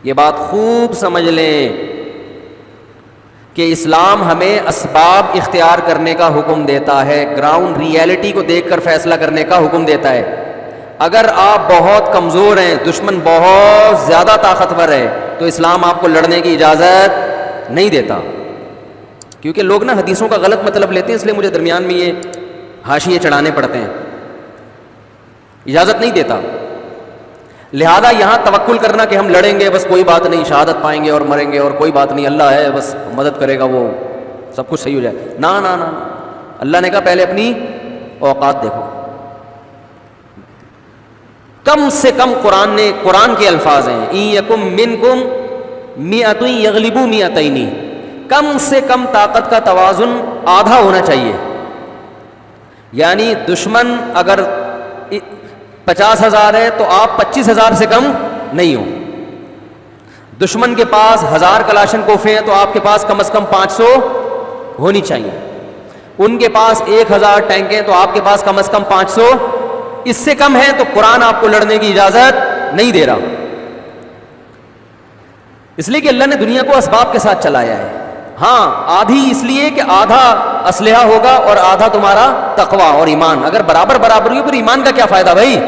یہ بات خوب سمجھ لیں کہ اسلام ہمیں اسباب اختیار کرنے کا حکم دیتا ہے، گراؤنڈ ریئلٹی کو دیکھ کر فیصلہ کرنے کا حکم دیتا ہے۔ اگر آپ بہت کمزور ہیں، دشمن بہت زیادہ طاقتور ہے، تو اسلام آپ کو لڑنے کی اجازت نہیں دیتا۔ کیونکہ لوگ نا حدیثوں کا غلط مطلب لیتے ہیں، اس لیے مجھے درمیان میں یہ حاشیے چڑھانے پڑتے ہیں۔ اجازت نہیں دیتا، لہذا یہاں توکل کرنا کہ ہم لڑیں گے، بس کوئی بات نہیں، شہادت پائیں گے اور مریں گے اور کوئی بات نہیں، اللہ ہے بس مدد کرے گا، وہ سب کچھ صحیح ہو جائے، نا نا نا۔ اللہ نے کہا پہلے اپنی اوقات دیکھو۔ کم سے کم قرآن کے الفاظ ہیں، ان یکم منکم مئۃ یغلبوا مئتین، کم سے کم طاقت کا توازن آدھا ہونا چاہیے۔ یعنی دشمن اگر 50,000 ہے تو آپ 25,000 سے کم نہیں ہو۔ دشمن کے پاس 1000 کلاشن کوفے ہیں تو آپ کے پاس کم از کم 500 ہونی چاہیے۔ ان کے پاس 1000 ٹینک ہیں تو آپ کے پاس کم از کم 500، اس سے کم ہے تو قرآن آپ کو لڑنے کی اجازت نہیں دے رہا۔ اس لیے کہ اللہ نے دنیا کو اسباب کے ساتھ چلایا ہے۔ ہاں آدھی اس لیے کہ آدھا اسلحہ ہوگا اور آدھا تمہارا تقوی اور ایمان۔ اگر برابر برابر ہو پھر ایمان کا کیا فائدہ بھائی؟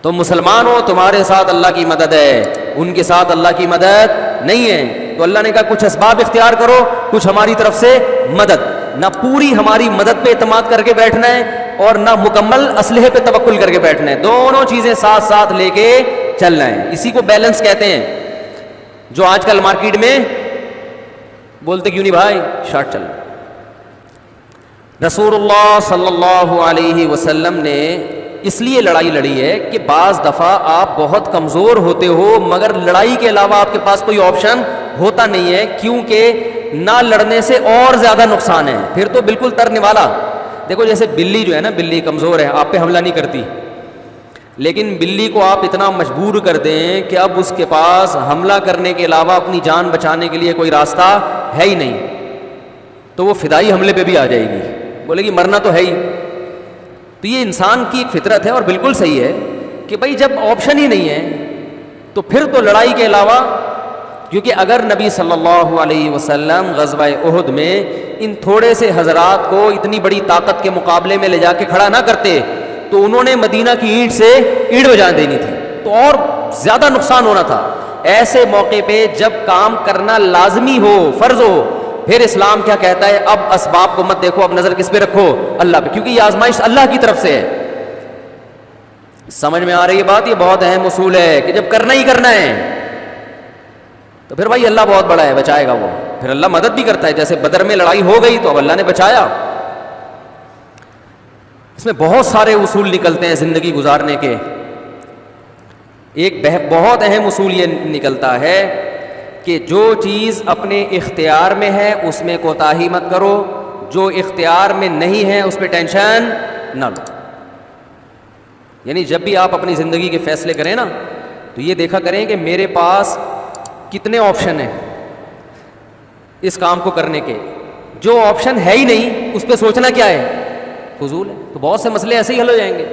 تم مسلمان ہو، تمہارے ساتھ اللہ کی مدد ہے، ان کے ساتھ اللہ کی مدد نہیں ہے۔ تو اللہ نے کہا کچھ اسباب اختیار کرو، کچھ ہماری طرف سے مدد، نہ پوری ہماری مدد پہ اعتماد کر کے بیٹھنا ہے اور نہ مکمل اسلحے پہ توکل کر کے بیٹھنا ہے، دونوں چیزیں ساتھ ساتھ لے کے چلنا ہے۔ اسی کو بیلنس کہتے ہیں، جو آج کل مارکیٹ میں بولتے کیوں نہیں بھائی شارٹ چل۔ رسول اللہ صلی اللہ علیہ وسلم نے اس لیے لڑائی لڑی ہے کہ بعض دفعہ آپ بہت کمزور ہوتے ہو مگر لڑائی کے علاوہ آپ کے پاس کوئی آپشن ہوتا نہیں ہے، کیونکہ نہ لڑنے سے اور زیادہ نقصان ہے، پھر تو بالکل ترنے والا۔ دیکھو جیسے بلی جو ہے نا، بلی کمزور ہے، آپ پہ حملہ نہیں کرتی، لیکن بلی کو آپ اتنا مجبور کر دیں کہ اب اس کے پاس حملہ کرنے کے علاوہ اپنی جان بچانے کے لیے کوئی راستہ ہے ہی نہیں، تو وہ فدائی حملے پہ بھی آ جائے گی، بولے گی مرنا تو ہے ہی۔ تو یہ انسان کی ایک فطرت ہے اور بالکل صحیح ہے کہ بھائی جب آپشن ہی نہیں ہے تو پھر تو لڑائی کے علاوہ، کیونکہ اگر نبی صلی اللہ علیہ وسلم غزوہ احد میں ان تھوڑے سے حضرات کو اتنی بڑی طاقت کے مقابلے میں لے جا کے کھڑا نہ کرتے تو انہوں نے مدینہ کی اینٹ سے اینٹ بجا دینی تھی، تو اور زیادہ نقصان ہونا تھا۔ ایسے موقع پہ جب کام کرنا لازمی ہو، فرض ہو، پھر اسلام کیا کہتا ہے؟ اب اسباب کو مت دیکھو، اب نظر کس پہ رکھو؟ اللہ پہ، کیونکہ یہ آزمائش اللہ کی طرف سے ہے۔ سمجھ میں آ رہی ہے بات؟ یہ بہت اہم اصول ہے کہ جب کرنا ہی کرنا ہے تو پھر بھائی اللہ بہت بڑا ہے، بچائے گا وہ، پھر اللہ مدد بھی کرتا ہے۔ جیسے بدر میں لڑائی ہو گئی تو اب اللہ نے بچایا۔ اس میں بہت سارے اصول نکلتے ہیں زندگی گزارنے کے۔ ایک بہت اہم اصول یہ نکلتا ہے کہ جو چیز اپنے اختیار میں ہے اس میں کوتاہی مت کرو، جو اختیار میں نہیں ہے اس پہ ٹینشن نہ لو۔ یعنی جب بھی آپ اپنی زندگی کے فیصلے کریں نا تو یہ دیکھا کریں کہ میرے پاس کتنے آپشن ہیں اس کام کو کرنے کے۔ جو آپشن ہے ہی نہیں اس پہ سوچنا کیا ہے؟ فضول ہے۔ تو بہت سے مسئلے ایسے ہی حل ہو جائیں گے۔